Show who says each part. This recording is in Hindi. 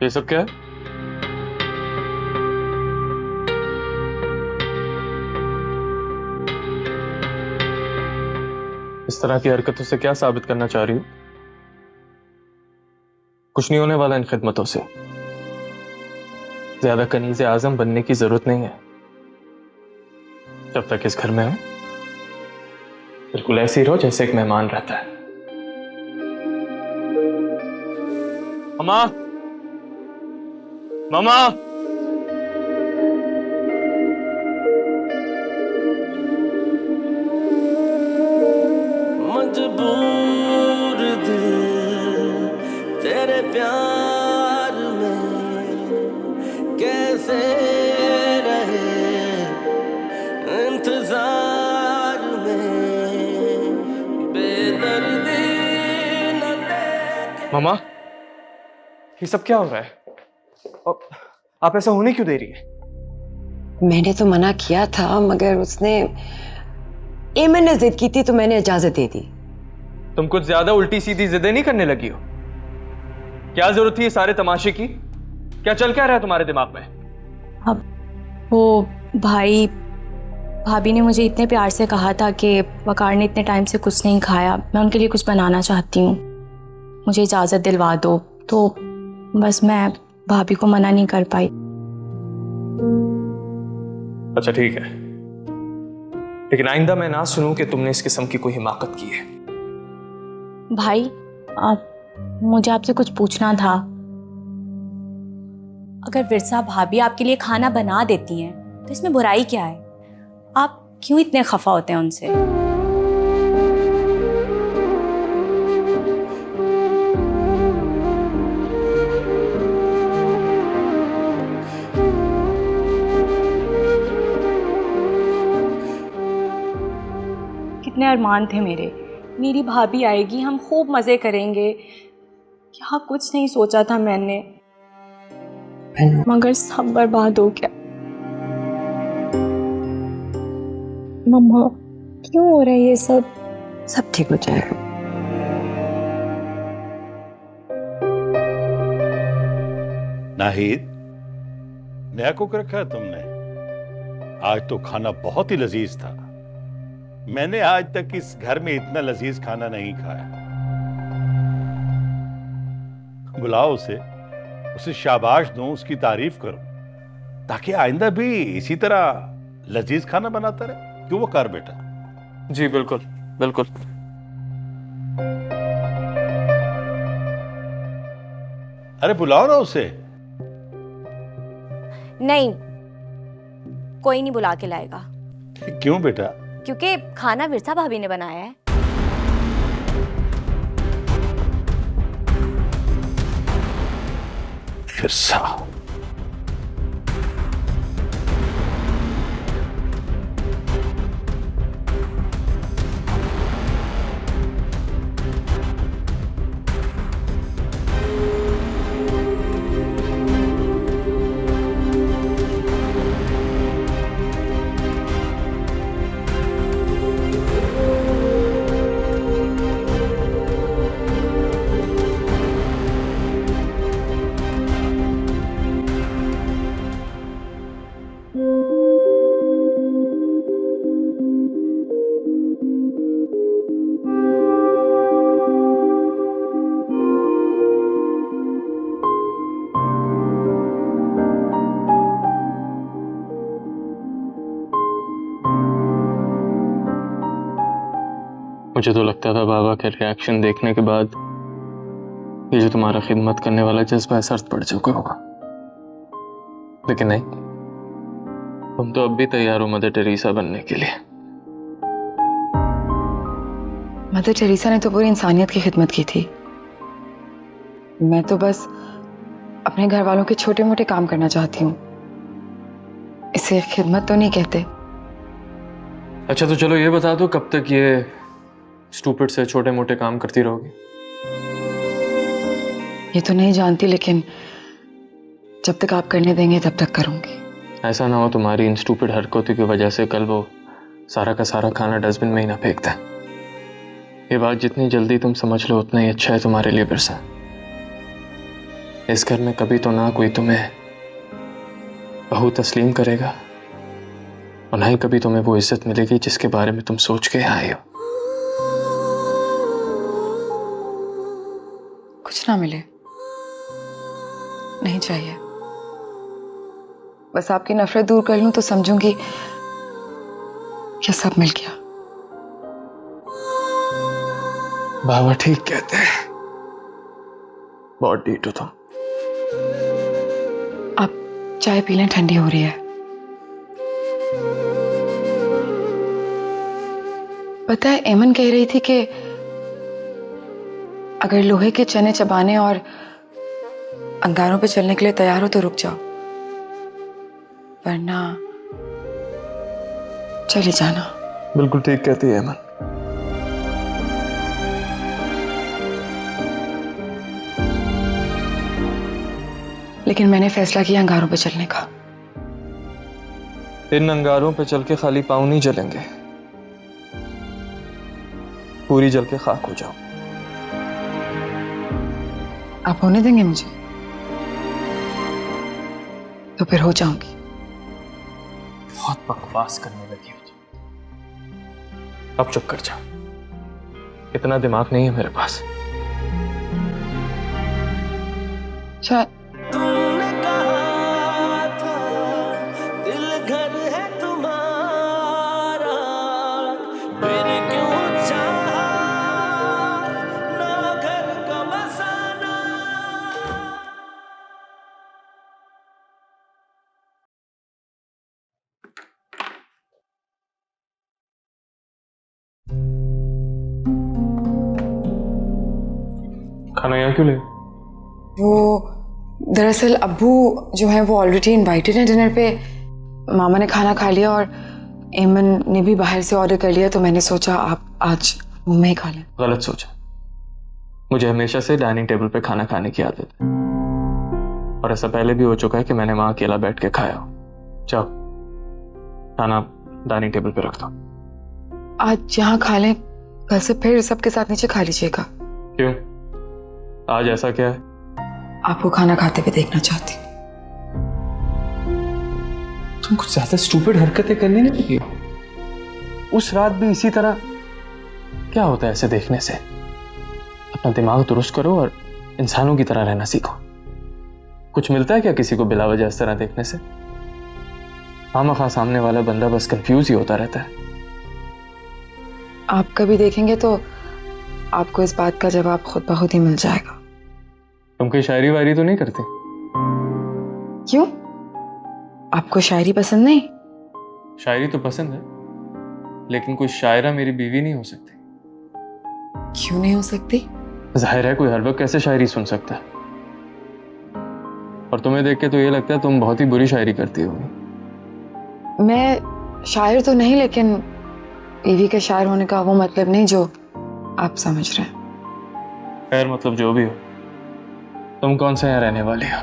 Speaker 1: ये सब क्या है? इस तरह की हरकतों से क्या साबित करना चाह रही हो? कुछ नहीं होने वाला इन खिदमतों से। ज्यादा कनीज़े आजम बनने की जरूरत नहीं है। जब तक इस घर में हो बिल्कुल ऐसे ही रहो जैसे एक मेहमान रहता है। मामा, मामा।
Speaker 2: मजबूर दिल तेरे प्यार में कैसे रहे, इंतजार में बेदर्दी न देखे।
Speaker 1: मामा, ये सब क्या हो रहा है? आप ऐसा होने क्यों दे रही है?
Speaker 3: मैंने तो मना किया था, मगर उसने एमन ने जिद की थी तो मैंने इजाजत दे दी।
Speaker 1: तुम कुछ ज्यादा उल्टी सीधी जिदें नहीं करने लगी हो? क्या जरूरत थी ये सारे तमाशे की? क्या चल क्या रहा है तुम्हारे दिमाग में?
Speaker 4: अब वो भाई भाभी ने मुझे इतने प्यार से कहा था कि वकार ने इतने टाइम से कुछ नहीं खाया, मैं उनके लिए कुछ बनाना चाहती हूँ, मुझे इजाज़त दिलवा दो। तो बस मैं भाभी को मना नहीं कर पाई।
Speaker 1: अच्छा ठीक है, लेकिन आइंदा मैं ना सुनूं कि तुमने इस किस्म की कोई हिमाकत की है।
Speaker 4: भाई मुझे आपसे कुछ पूछना था। अगर विरसा भाभी आपके लिए खाना बना देती हैं तो इसमें बुराई क्या है? आप क्यों इतने खफा होते हैं उनसे? कितने अरमान थे मेरी भाभी आएगी, हम खूब मजे करेंगे। यहाँ कुछ नहीं सोचा था मैंने, मगर सब बर्बाद हो गया। मम्मा क्यों हो रहा है ये सब?
Speaker 3: सब ठीक हो जाएगा।
Speaker 5: नाहिद, नया कुक रखा है तुमने? आज तो खाना बहुत ही लजीज था। मैंने आज तक इस घर में इतना लजीज खाना नहीं खाया। बुलाओ उसे शाबाश दूं, उसकी तारीफ करूं, ताकि आइंदा भी इसी तरह लजीज खाना बनाता रहे। क्यों वो कर बेटा?
Speaker 1: जी बिल्कुल बिल्कुल।
Speaker 5: अरे बुलाओ ना उसे।
Speaker 6: नहीं, कोई नहीं बुला के लाएगा।
Speaker 5: क्यों बेटा?
Speaker 6: क्योंकि खाना विरसा भाभी ने बनाया है।
Speaker 5: फिरसा,
Speaker 1: मुझे तो लगता था बाबा के रिएक्शन देखने के बाद ये जो तुम्हारा खिदमत करने वाला जज्बा है सर्द पड़ चुका होगा, लेकिन नहीं, तुम तो अब भी तैयार हो मदर टेरेसा बनने के लिए।
Speaker 3: मदर टेरेसा ने तो पूरी इंसानियत की खिदमत की थी। मैं तो बस अपने घर वालों के छोटे मोटे काम करना चाहती हूँ, इसे खिदमत तो नहीं कहते।
Speaker 1: अच्छा तो चलो ये बता दो, कब तक ये स्टूपिड से छोटे मोटे काम करती रहोगी?
Speaker 3: ये तो नहीं जानती, लेकिन जब तक आप करने देंगे तब तक करूंगी।
Speaker 1: ऐसा ना हो तुम्हारी इन स्टूपिड हरकतों की वजह से कल वो सारा का सारा खाना डस्टबिन में ही ना फेंक दें। ये बात जितनी जल्दी तुम समझ लो उतना ही अच्छा है तुम्हारे लिए बिरसा। इस घर में कभी तो ना कोई तुम्हें बहू तस्लीम करेगा और ना ही कभी तुम्हें वो इज्जत मिलेगी जिसके बारे में तुम सोच के आए हो।
Speaker 3: कुछ ना मिले, नहीं चाहिए। बस आपकी नफरत दूर कर लूं तो समझूंगी कि सब मिल गया।
Speaker 1: बाबा ठीक कहते हैं, बहुत डीट हो तुम।
Speaker 3: आप चाय पी लें, ठंडी हो रही है। पता है, एमन कह रही थी कि अगर लोहे के चने चबाने और अंगारों पे चलने के लिए तैयार हो तो रुक जाओ, वरना चले जाना।
Speaker 1: बिल्कुल ठीक कहती है अमन।
Speaker 3: लेकिन मैंने फैसला किया अंगारों पे चलने का।
Speaker 1: इन अंगारों पे चल के खाली पांव नहीं जलेंगे, पूरी जल के खाक हो जाओ।
Speaker 3: आप होने देंगे मुझे? तो फिर हो जाऊंगी।
Speaker 1: बहुत बकवास करने लगी हो तुम। अब चुप कर जाओ, इतना दिमाग नहीं है मेरे पास।
Speaker 3: शायद
Speaker 2: तुमने कहा था दिल घर है तुम्हारा, फिर क्यों चाहा ना घर का बसाना।
Speaker 1: खाना यहाँ क्यों ले?
Speaker 3: वो दरअसल अब्बू जो है वो ऑलरेडी इनवाइटेड हैं डिनर पे। मामा ने खाना खा लिया और एमन ने भी बाहर से ऑर्डर कर लिया, तो मैंने सोचा आप आज मुंह में ही खा लें।
Speaker 1: गलत सोचा। मुझे हमेशा से डाइनिंग टेबल पे खाना खाने की आदत है, और ऐसा पहले भी हो चुका है कि मैंने वहां अकेला बैठ के खाया हो। जाओ, खाना डाइनिंग टेबल पे रख दो।
Speaker 3: आज यहाँ खा लें, कल से फिर सबके साथ नीचे खा लीजिएगा।
Speaker 1: क्यों, आज ऐसा क्या है?
Speaker 3: आपको खाना खाते हुए देखना चाहती हूँ।
Speaker 1: तुम कुछ ज्यादा स्टूपिड हरकतें करने नहीं लगी हो? उस रात भी इसी तरह। क्या होता है ऐसे देखने से? अपना दिमाग दुरुस्त करो और इंसानों की तरह रहना सीखो। कुछ मिलता है क्या किसी को बिला वजह इस तरह देखने से? खामखा सामने वाला बंदा बस कंफ्यूज ही होता रहता है।
Speaker 3: आप कभी देखेंगे तो आपको इस बात का जवाब खुद ब खुद ही मिल जाएगा।
Speaker 1: तुम कोई शायरी वायरी तो नहीं करती?
Speaker 3: क्यों, आपको शायरी पसंद नहीं?
Speaker 1: शायरी तो पसंद है, लेकिन कोई शायरा मेरी बीवी नहीं हो सकती।
Speaker 3: क्यों नहीं हो सकती?
Speaker 1: जाहिर है, कोई हर वक्त कैसे शायरी सुन सकता है। और तुम्हें देख के तो ये लगता है तुम बहुत ही बुरी शायरी करती होगी।
Speaker 3: मैं शायर तो नहीं, लेकिन बीवी के शायर होने का वो मतलब नहीं जो आप समझ रहे हैं।
Speaker 1: खैर, मतलब जो भी हो, तुम कौन से यहाँ रहने वाली हो?